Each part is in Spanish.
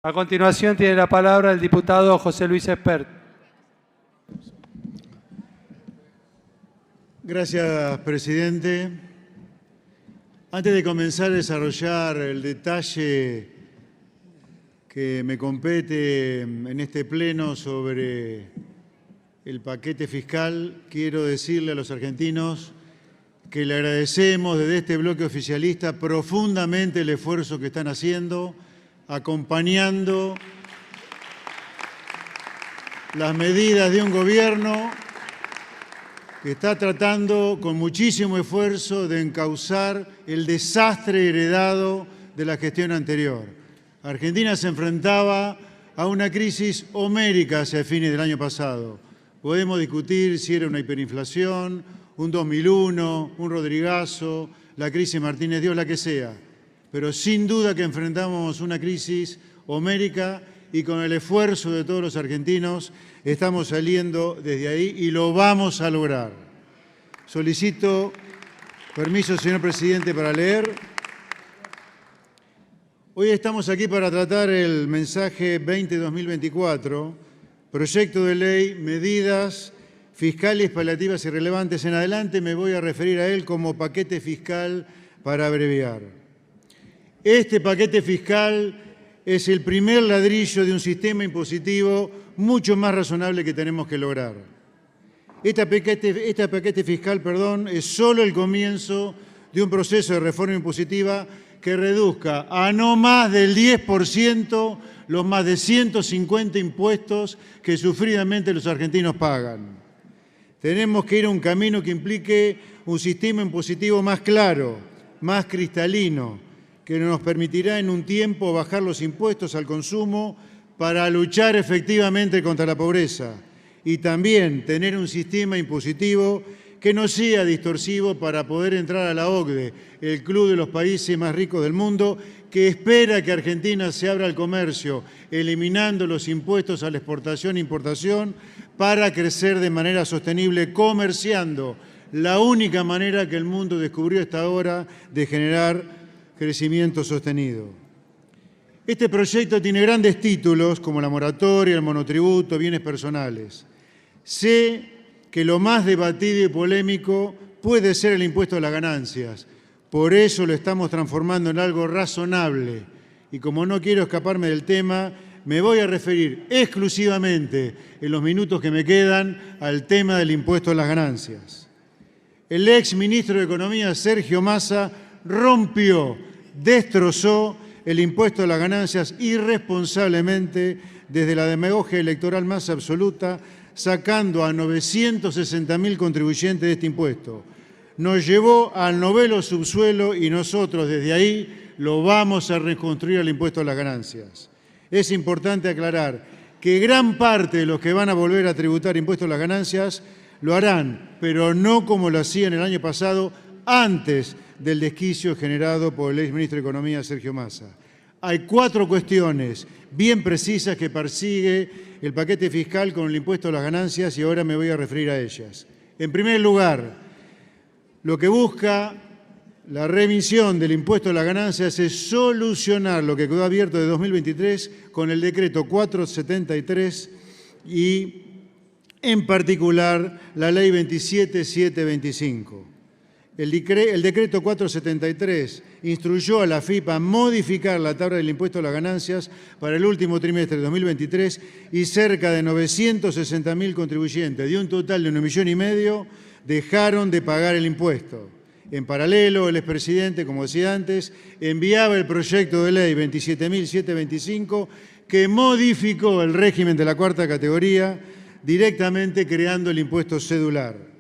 A continuación tiene la palabra el diputado José Luis Espert. Gracias, presidente. Antes de comenzar a desarrollar el detalle que me compete en este pleno sobre el paquete fiscal, quiero decirle a los argentinos que le agradecemos desde este bloque oficialista profundamente el esfuerzo que están haciendo, acompañando las medidas de un gobierno que está tratando con muchísimo esfuerzo de encauzar el desastre heredado de la gestión anterior. Argentina se enfrentaba a una crisis homérica hacia fines del año pasado. Podemos discutir si era una hiperinflación, un 2001, un Rodrigazo, la crisis Martínez Dios, la que sea. Pero sin duda que enfrentamos una crisis homérica y con el esfuerzo de todos los argentinos estamos saliendo desde ahí y lo vamos a lograr. Solicito permiso, señor presidente, para leer. Hoy estamos aquí para tratar el mensaje 20-2024, proyecto de ley, medidas fiscales paliativas y relevantes. En adelante me voy a referir a él como paquete fiscal para abreviar. Este paquete fiscal es el primer ladrillo de un sistema impositivo mucho más razonable que tenemos que lograr. Este paquete fiscal, es solo el comienzo de un proceso de reforma impositiva que reduzca a no más del 10% los más de 150 impuestos que sufridamente los argentinos pagan. Tenemos que ir a un camino que implique un sistema impositivo más claro, más cristalino, que nos permitirá en un tiempo bajar los impuestos al consumo para luchar efectivamente contra la pobreza y también tener un sistema impositivo que no sea distorsivo para poder entrar a la OCDE, el club de los países más ricos del mundo, que espera que Argentina se abra al comercio, eliminando los impuestos a la exportación e importación para crecer de manera sostenible, comerciando, la única manera que el mundo descubrió hasta ahora de generar crecimiento sostenido. Este proyecto tiene grandes títulos como la moratoria, el monotributo, bienes personales. Sé que lo más debatido y polémico puede ser el impuesto a las ganancias. Por eso lo estamos transformando en algo razonable. Y como no quiero escaparme del tema, me voy a referir exclusivamente en los minutos que me quedan al tema del impuesto a las ganancias. El ex ministro de Economía, Sergio Massa, rompió, destrozó el impuesto a las ganancias irresponsablemente desde la demagogia electoral más absoluta, sacando a 960.000 contribuyentes de este impuesto. Nos llevó al noveno subsuelo y nosotros desde ahí lo vamos a reconstruir el impuesto a las ganancias. Es importante aclarar que gran parte de los que van a volver a tributar impuestos a las ganancias lo harán, pero no como lo hacían el año pasado, antes del desquicio generado por el exministro de Economía, Sergio Massa. Hay 4 cuestiones bien precisas que persigue el paquete fiscal con el impuesto a las ganancias y ahora me voy a referir a ellas. En primer lugar, lo que busca la remisión del impuesto a las ganancias es solucionar lo que quedó abierto de 2023 con el decreto 473 y, en particular, la ley 27725. El decreto 473 instruyó a la AFIP a modificar la tabla del impuesto a las ganancias para el último trimestre de 2023 y cerca de 960.000 contribuyentes, de un total de 1,5 millones, dejaron de pagar el impuesto. En paralelo, el expresidente, como decía antes, enviaba el proyecto de ley 27.725 que modificó el régimen de la cuarta categoría, directamente creando el impuesto cedular.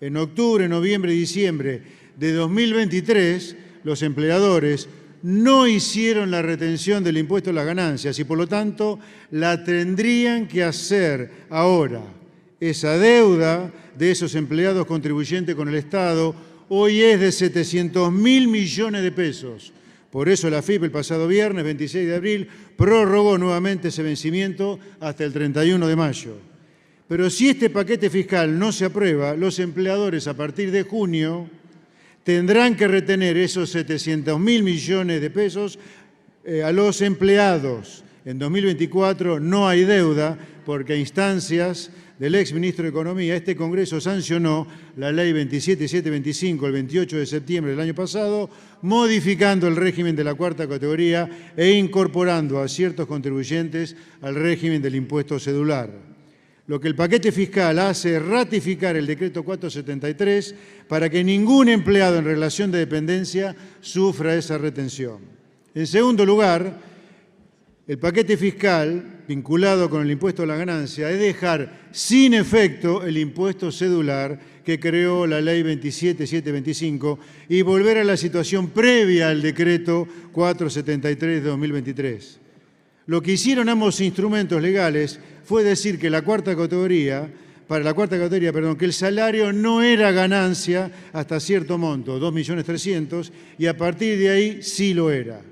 En octubre, noviembre y diciembre de 2023, los empleadores no hicieron la retención del impuesto a las ganancias y, por lo tanto, la tendrían que hacer ahora. Esa deuda de esos empleados contribuyentes con el Estado hoy es de 700.000 millones de pesos. Por eso la AFIP el pasado viernes, 26 de abril, prorrogó nuevamente ese vencimiento hasta el 31 de mayo. Pero si este paquete fiscal no se aprueba, los empleadores a partir de junio tendrán que retener esos 700.000 millones de pesos a los empleados En 2024 no hay deuda porque a instancias del exministro de Economía, este Congreso sancionó la Ley 27725 el 28 de septiembre del año pasado, modificando el régimen de la cuarta categoría e incorporando a ciertos contribuyentes al régimen del impuesto cedular. Lo que el paquete fiscal hace es ratificar el decreto 473 para que ningún empleado en relación de dependencia sufra esa retención. En segundo lugar, el paquete fiscal, vinculado con el impuesto a la ganancia, es dejar sin efecto el impuesto cedular que creó la Ley 27725 y volver a la situación previa al decreto 473 de 2023. Lo que hicieron ambos instrumentos legales fue decir que para la cuarta categoría, que el salario no era ganancia hasta cierto monto, 2.300.000, y a partir de ahí sí lo era.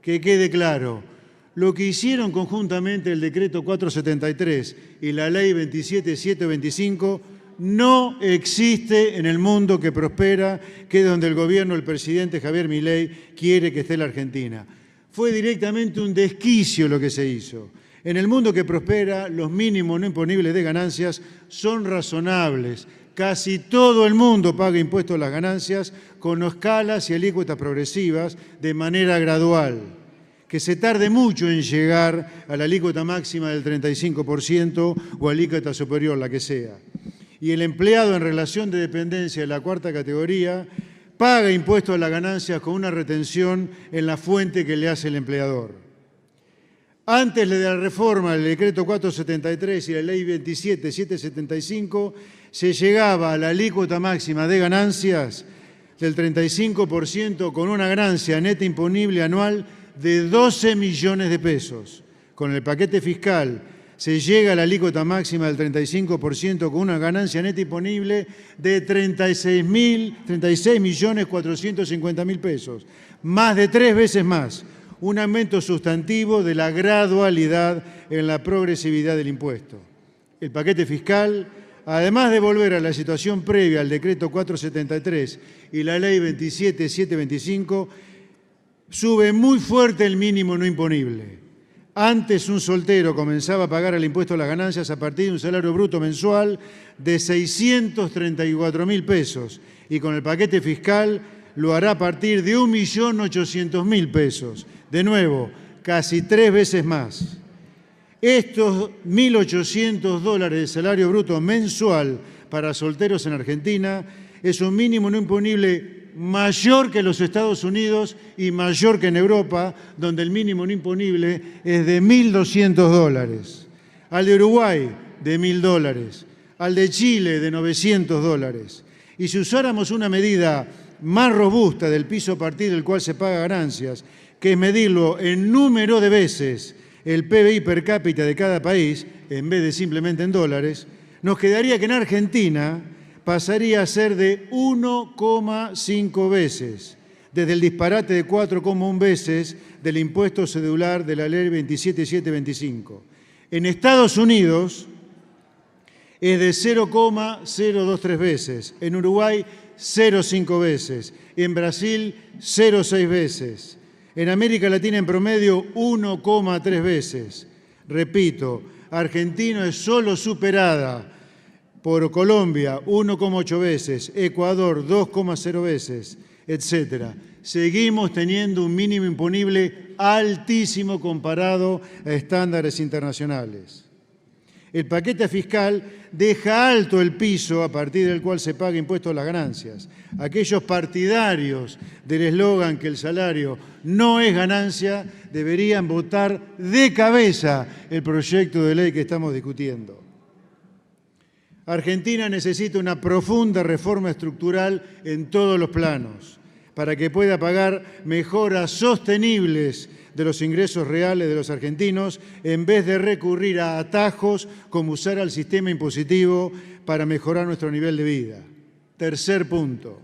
Que quede claro. Lo que hicieron conjuntamente el decreto 473 y la ley 27725 no existe en el mundo que prospera, que es donde el gobierno del presidente Javier Milei quiere que esté la Argentina. Fue directamente un desquicio lo que se hizo. En el mundo que prospera, los mínimos no imponibles de ganancias son razonables. Casi todo el mundo paga impuestos a las ganancias con escalas y alícuotas progresivas de manera gradual. Que se tarde mucho en llegar a la alícuota máxima del 35% o alícuota superior, la que sea. Y el empleado en relación de dependencia de la cuarta categoría paga impuestos a las ganancias con una retención en la fuente que le hace el empleador. Antes de la reforma del decreto 473 y la ley 27775, se llegaba a la alícuota máxima de ganancias del 35% con una ganancia neta imponible anual de 12 millones de pesos. Con el paquete fiscal se llega a la alícuota máxima del 35% con una ganancia neta imponible de 36.450.000 pesos, más de 3 veces más, un aumento sustantivo de la gradualidad en la progresividad del impuesto. El paquete fiscal, además de volver a la situación previa al decreto 473 y la ley 27725, sube muy fuerte el mínimo no imponible. Antes un soltero comenzaba a pagar el impuesto a las ganancias a partir de un salario bruto mensual de 634.000 pesos y con el paquete fiscal lo hará a partir de 1.800.000 pesos. De nuevo, casi 3 veces más. Estos $1.800 de salario bruto mensual para solteros en Argentina es un mínimo no imponible mayor que en los Estados Unidos y mayor que en Europa, donde el mínimo no imponible es de $1.200. Al de Uruguay, de $1.000. Al de Chile, de $900. Y si usáramos una medida más robusta del piso a partir del cual se paga ganancias, que es medirlo en número de veces el PBI per cápita de cada país, en vez de simplemente en dólares, nos quedaría que en Argentina pasaría a ser de 1,5 veces, desde el disparate de 4,1 veces del impuesto cedular de la ley 27725. En Estados Unidos es de 0,023 veces, en Uruguay 0,5 veces, en Brasil 0,6 veces, en América Latina en promedio 1,3 veces. Repito, Argentina es solo superada por Colombia 1,8 veces, Ecuador 2,0 veces, etc. Seguimos teniendo un mínimo imponible altísimo comparado a estándares internacionales. El paquete fiscal deja alto el piso a partir del cual se paga impuesto a las ganancias. Aquellos partidarios del eslogan que el salario no es ganancia deberían votar de cabeza el proyecto de ley que estamos discutiendo. Argentina necesita una profunda reforma estructural en todos los planos para que pueda pagar mejoras sostenibles de los ingresos reales de los argentinos en vez de recurrir a atajos como usar al sistema impositivo para mejorar nuestro nivel de vida. Tercer punto,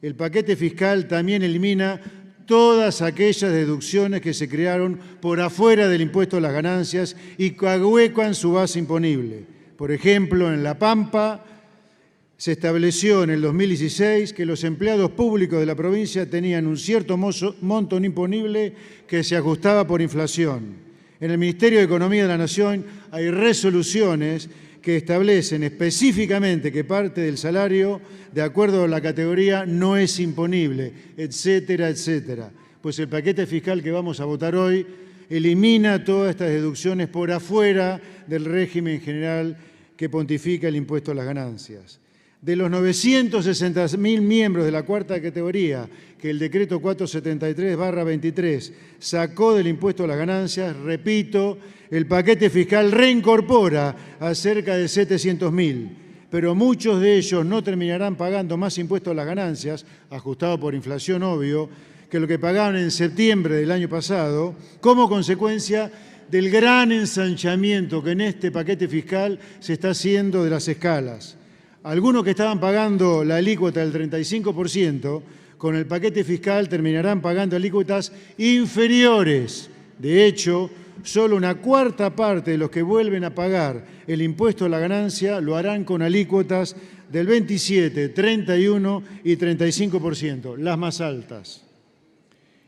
el paquete fiscal también elimina todas aquellas deducciones que se crearon por afuera del impuesto a las ganancias y que ahuecan su base imponible. Por ejemplo, en La Pampa se estableció en el 2016 que los empleados públicos de la provincia tenían un cierto monto no imponible que se ajustaba por inflación. En el Ministerio de Economía de la Nación hay resoluciones que establecen específicamente que parte del salario, de acuerdo a la categoría, no es imponible, etcétera, etcétera. Pues el paquete fiscal que vamos a votar hoy elimina todas estas deducciones por afuera del régimen general que pontifica el impuesto a las ganancias. De los 960.000 miembros de la cuarta categoría que el decreto 473/23 sacó del impuesto a las ganancias, repito, el paquete fiscal reincorpora a cerca de 700.000, pero muchos de ellos no terminarán pagando más impuesto a las ganancias, ajustado por inflación, obvio, que lo que pagaban en septiembre del año pasado, como consecuencia del gran ensanchamiento que en este paquete fiscal se está haciendo de las escalas. Algunos que estaban pagando la alícuota del 35%, con el paquete fiscal terminarán pagando alícuotas inferiores. De hecho, solo una cuarta parte de los que vuelven a pagar el impuesto a la ganancia lo harán con alícuotas del 27, 31 y 35%, las más altas.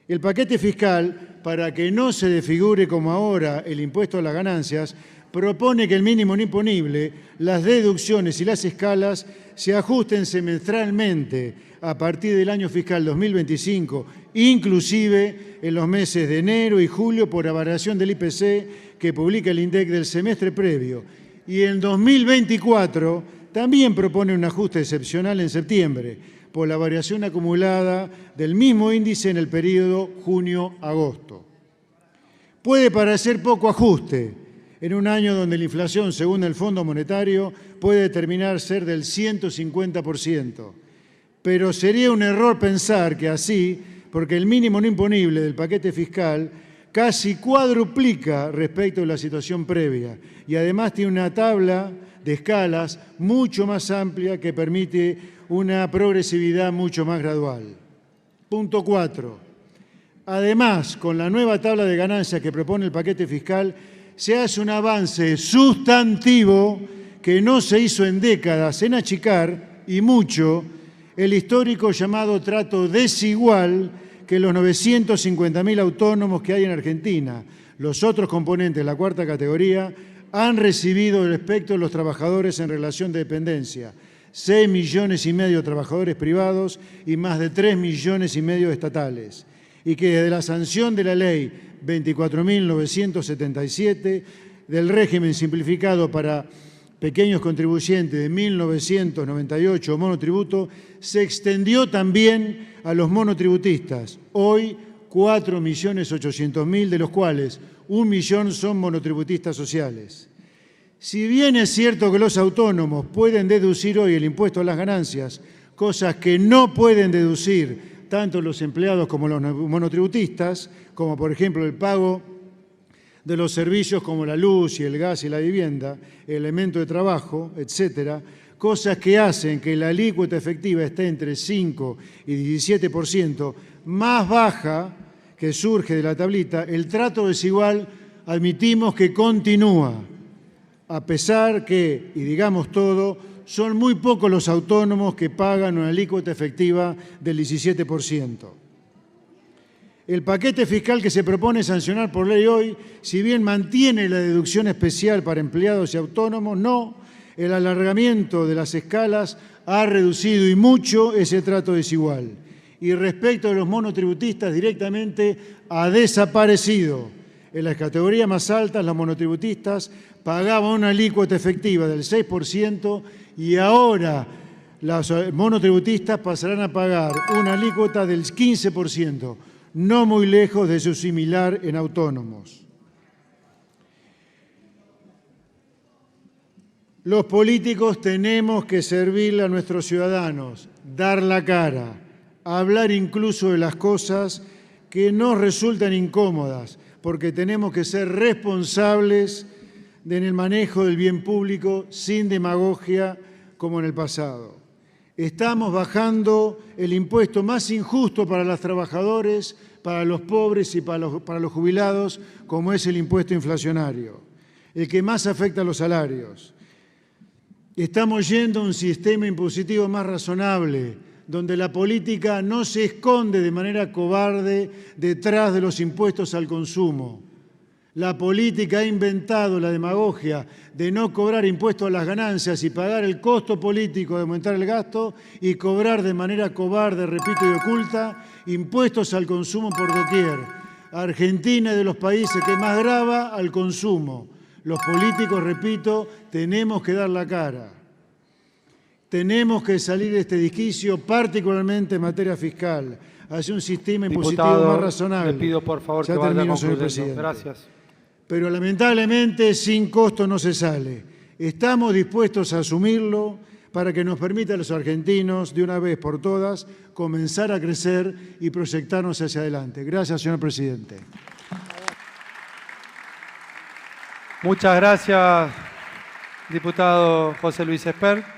El paquete fiscal, para que no se desfigure como ahora el impuesto a las ganancias, propone que el mínimo no imponible, las deducciones y las escalas se ajusten semestralmente a partir del año fiscal 2025, inclusive en los meses de enero y julio por variación del IPC que publica el INDEC del semestre previo. Y en 2024 también propone un ajuste excepcional en septiembre por la variación acumulada del mismo índice en el periodo junio-agosto. Puede parecer poco ajuste en un año donde la inflación, según el Fondo Monetario, puede terminar ser del 150%. Pero sería un error pensar que así, porque el mínimo no imponible del paquete fiscal casi cuadruplica respecto a la situación previa y además tiene una tabla de escalas mucho más amplia que permite una progresividad mucho más gradual. Punto 4. Además, con la nueva tabla de ganancias que propone el paquete fiscal, se hace un avance sustantivo que no se hizo en décadas en achicar, y mucho, el histórico llamado trato desigual que los 950.000 autónomos que hay en Argentina, los otros componentes de la cuarta categoría, han recibido respecto a los trabajadores en relación de dependencia. 6,5 millones de trabajadores privados y más de 3,5 millones estatales. Y que desde la sanción de la ley 24.977 del régimen simplificado para pequeños contribuyentes de 1998 monotributo, se extendió también a los monotributistas. Hoy 4.800.000, de los cuales 1 millón son monotributistas sociales. Si bien es cierto que los autónomos pueden deducir hoy el impuesto a las ganancias, cosas que no pueden deducir tanto los empleados como los monotributistas, como por ejemplo el pago de los servicios como la luz y el gas y la vivienda, elemento de trabajo, etcétera, cosas que hacen que la alícuota efectiva esté entre 5 y 17%, más baja que surge de la tablita, el trato desigual admitimos que continúa, a pesar que, y digamos todo, son muy pocos los autónomos que pagan una alícuota efectiva del 17%. El paquete fiscal que se propone sancionar por ley hoy, si bien mantiene la deducción especial para empleados y autónomos, no, el alargamiento de las escalas ha reducido y mucho ese trato desigual. Y respecto a los monotributistas, directamente ha desaparecido. En las categorías más altas, los monotributistas pagaban una alícuota efectiva del 6% y ahora los monotributistas pasarán a pagar una alícuota del 15%, no muy lejos de su similar en autónomos. Los políticos tenemos que servirle a nuestros ciudadanos, dar la cara, hablar incluso de las cosas que nos resultan incómodas, porque tenemos que ser responsables en el manejo del bien público sin demagogia como en el pasado. Estamos bajando el impuesto más injusto para los trabajadores, para los pobres y para los jubilados, como es el impuesto inflacionario, el que más afecta a los salarios. Estamos yendo a un sistema impositivo más razonable, donde la política no se esconde de manera cobarde detrás de los impuestos al consumo. La política ha inventado la demagogia de no cobrar impuestos a las ganancias y pagar el costo político de aumentar el gasto y cobrar de manera cobarde, repito, y oculta, impuestos al consumo por doquier. Argentina es de los países que más grava al consumo. Los políticos, repito, tenemos que dar la cara. Tenemos que salir de este disquicio, particularmente en materia fiscal, hacia un sistema impositivo más razonable. Le pido por favor Ya que vaya termino, señor concluyendo. presidente. Gracias. Pero lamentablemente sin costo no se sale. Estamos dispuestos a asumirlo para que nos permita a los argentinos, de una vez por todas, comenzar a crecer y proyectarnos hacia adelante. Gracias, señor presidente. Muchas gracias, diputado José Luis Espert.